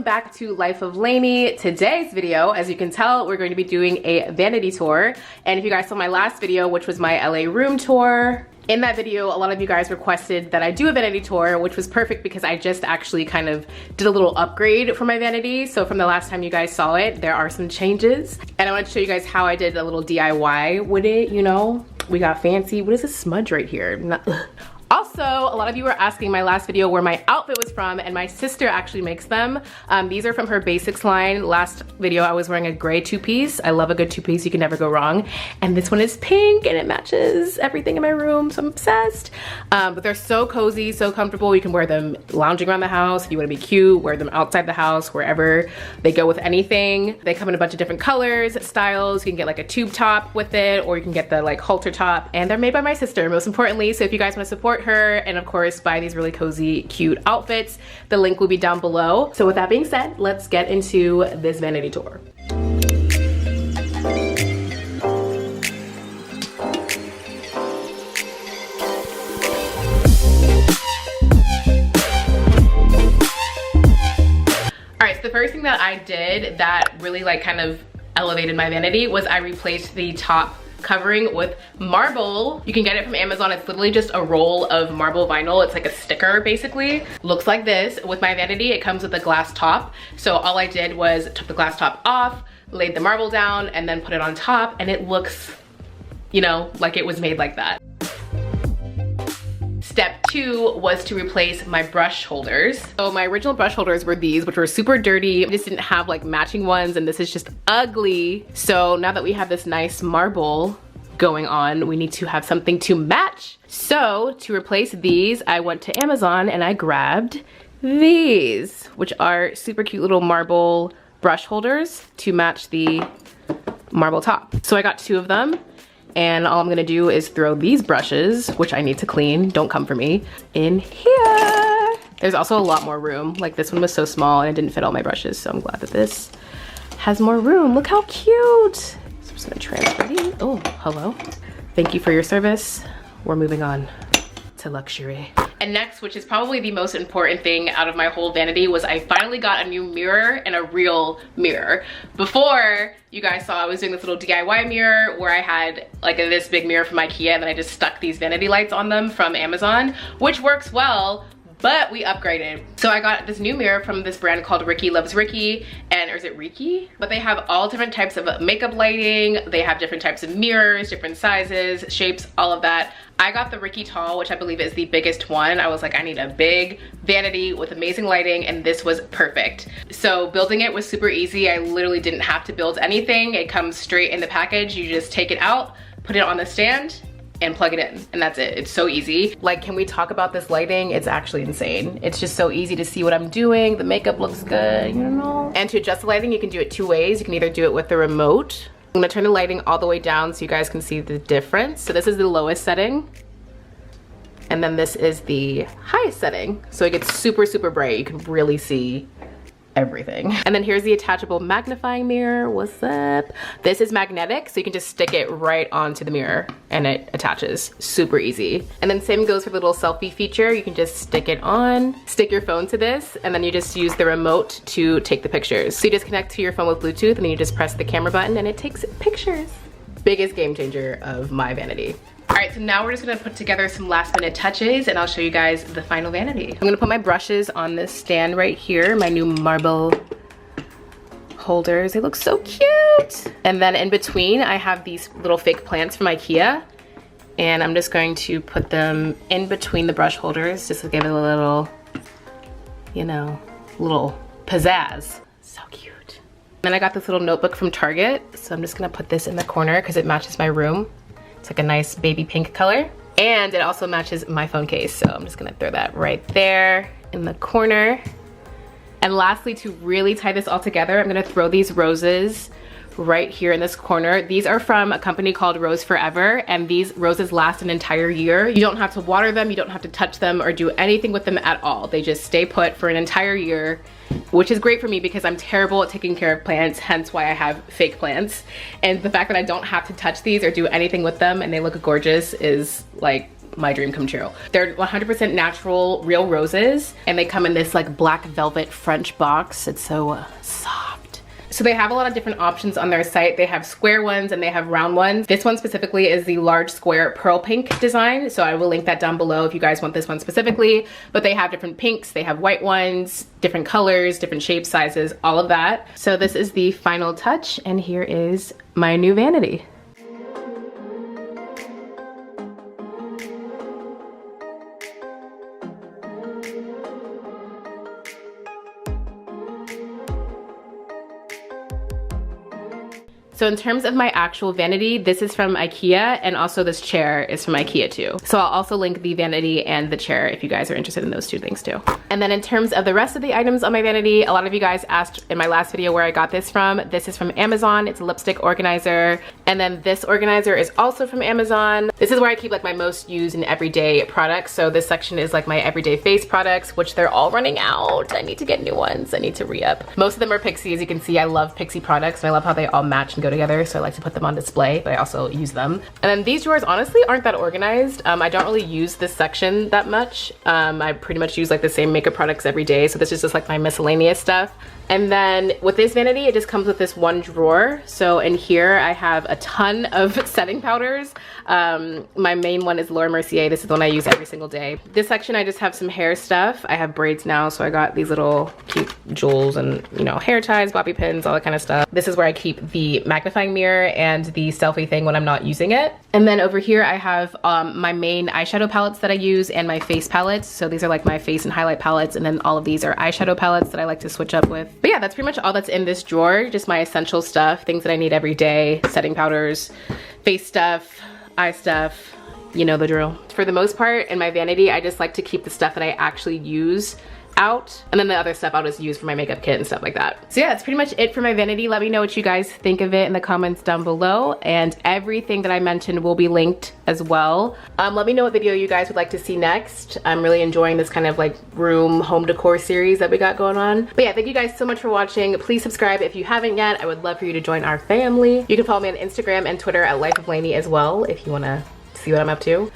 back to Life of Lanie. Today's video, as you can tell, we're going to be doing a vanity tour. And if you guys saw my last video, which was my LA room tour, in that video, a lot of you guys requested that I do a vanity tour, which was perfect because I just actually kind of did a little upgrade for my vanity. So from the last time you guys saw it, there are some changes. And I want to show you guys how I did a little DIY with it, you know? We got fancy. What is this smudge right here? Also, a lot of you were asking my last video where my outfit was from, and my sister actually makes them. These are from her basics line. Last video I was wearing a gray two-piece. I love a good two-piece, you can never go wrong. And this one is pink and it matches everything in my room, so I'm obsessed. But they're so cozy, so comfortable. You can wear them lounging around the house. If you wanna be cute, wear them outside the house, wherever. They go with anything. They come in a bunch of different colors, styles. You can get like a tube top with it, or you can get the like halter top. And they're made by my sister, most importantly. So if you guys wanna support her and of course buy these really cozy, cute outfits, the link will be down below. So with that being said, let's get into this vanity tour. All right, so the first thing that I did that really like kind of elevated my vanity was I replaced the top covering with marble. You can get it from Amazon. It's literally just a roll of marble vinyl. It's like a sticker basically. Looks like this. With my vanity, it comes with a glass top. So all I did was took the glass top off, laid the marble down, and then put it on top, and it looks, you know, like it was made like that. Step 2 was to replace my brush holders. So my original brush holders were these, which were super dirty. I just didn't have like matching ones, and this is just ugly. So now that we have this nice marble going on, we need to have something to match. So to replace these, I went to Amazon and I grabbed these, which are super cute little marble brush holders to match the marble top. So I got 2 of them. And all I'm gonna do is throw these brushes, which I need to clean, don't come for me, in here. There's also a lot more room. Like this one was so small and it didn't fit all my brushes, so I'm glad that this has more room. Look how cute. So I'm just gonna transfer these. Oh, hello. Thank you for your service. We're moving on to luxury. And next, which is probably the most important thing out of my whole vanity, was I finally got a new mirror and a real mirror. Before, you guys saw I was doing this little DIY mirror where I had like this big mirror from IKEA, and then I just stuck these vanity lights on them from Amazon, which works well, but we upgraded. So I got this new mirror from this brand called Ricky Loves Ricky, or is it Ricky? But they have all different types of makeup lighting. They have different types of mirrors, different sizes, shapes, all of that. I got the Ricky Tall, which I believe is the biggest one. I was like, I need a big vanity with amazing lighting, and this was perfect. So building it was super easy. I literally didn't have to build anything. It comes straight in the package. You just take it out, put it on the stand, and plug it in, and that's it. It's so easy. Like, can we talk about this lighting? It's actually insane. It's just so easy to see what I'm doing. The makeup looks good, you know? And to adjust the lighting, you can do it 2 ways. You can either do it with the remote. I'm gonna turn the lighting all the way down so you guys can see the difference. So this is the lowest setting, and then this is the highest setting. So it gets super, super bright. You can really see everything. And then here's the attachable magnifying mirror. What's up? This is magnetic, so you can just stick it right onto the mirror and it attaches. Super easy. And then same goes for the little selfie feature. You can just stick it on, stick your phone to this, and then you just use the remote to take the pictures. So you just connect to your phone with Bluetooth, and then you just press the camera button and it takes pictures. Biggest game changer of my vanity. All right, so now we're just gonna put together some last minute touches, and I'll show you guys the final vanity. I'm gonna put my brushes on this stand right here, my new marble holders. They look so cute. And then in between, I have these little fake plants from IKEA, and I'm just going to put them in between the brush holders just to give it a little, you know, little pizzazz. So cute. Then I got this little notebook from Target, so I'm just gonna put this in the corner because it matches my room. It's like a nice baby pink color, and it also matches my phone case, so I'm just gonna throw that right there in the corner. And lastly, to really tie this all together, I'm gonna throw these roses right here in this corner. These are from a company called Rose Forever, and these roses last an entire year. You don't have to water them, you don't have to touch them or do anything with them at all. They just stay put for an entire year, which is great for me because I'm terrible at taking care of plants, hence why I have fake plants. And the fact that I don't have to touch these or do anything with them and they look gorgeous is like my dream come true. They're 100% natural, real roses, and they come in this like black velvet French box. It's so soft. So they have a lot of different options on their site. They have square ones and they have round ones. This one specifically is the large square pearl pink design. So I will link that down below if you guys want this one specifically. But they have different pinks, they have white ones, different colors, different shapes, sizes, all of that. So this is the final touch, and here is my new vanity. So in terms of my actual vanity, this is from IKEA, and also this chair is from IKEA too. So I'll also link the vanity and the chair if you guys are interested in those two things too. And then in terms of the rest of the items on my vanity, a lot of you guys asked in my last video where I got this from. This is from Amazon. It's a lipstick organizer. And then this organizer is also from Amazon. This is where I keep like my most used and everyday products. So this section is like my everyday face products, which they're all running out. I need to get new ones. I need to re-up. Most of them are Pixi. As you can see, I love Pixi products, and I love how they all match and go together, so I like to put them on display, but I also use them. And then these drawers honestly aren't that organized. I don't really use this section that much. I pretty much use like the same makeup products every day, so this is just like my miscellaneous stuff. And then with this vanity, it just comes with this one drawer. So in here I have a ton of setting powders. My main one is Laura Mercier. This is the one I use every single day. This section I just have some hair stuff. I have braids now, so I got these little cute jewels and, you know, hair ties, bobby pins, all that kind of stuff. This is where I keep the magnifying mirror and the selfie thing when I'm not using it. And then over here I have my main eyeshadow palettes that I use and my face palettes. So these are like my face and highlight palettes, and then all of these are eyeshadow palettes that I like to switch up with. But yeah, that's pretty much all that's in this drawer. Just my essential stuff, things that I need every day, setting powders, face stuff, eye stuff, you know the drill. For the most part, in my vanity, I just like to keep the stuff that I actually use out, and then the other stuff I'll just use for my makeup kit and stuff like that. So yeah, that's pretty much it for my vanity. Let me know what you guys think of it in the comments down below, and everything that I mentioned will be linked as well. Let me know what video you guys would like to see next. I'm really enjoying this kind of like room home decor series that we got going on. But yeah, thank you guys so much for watching. Please subscribe if you haven't yet. I would love for you to join our family. You can follow me on Instagram and Twitter at lifeoflanie as well if you want to see what I'm up to.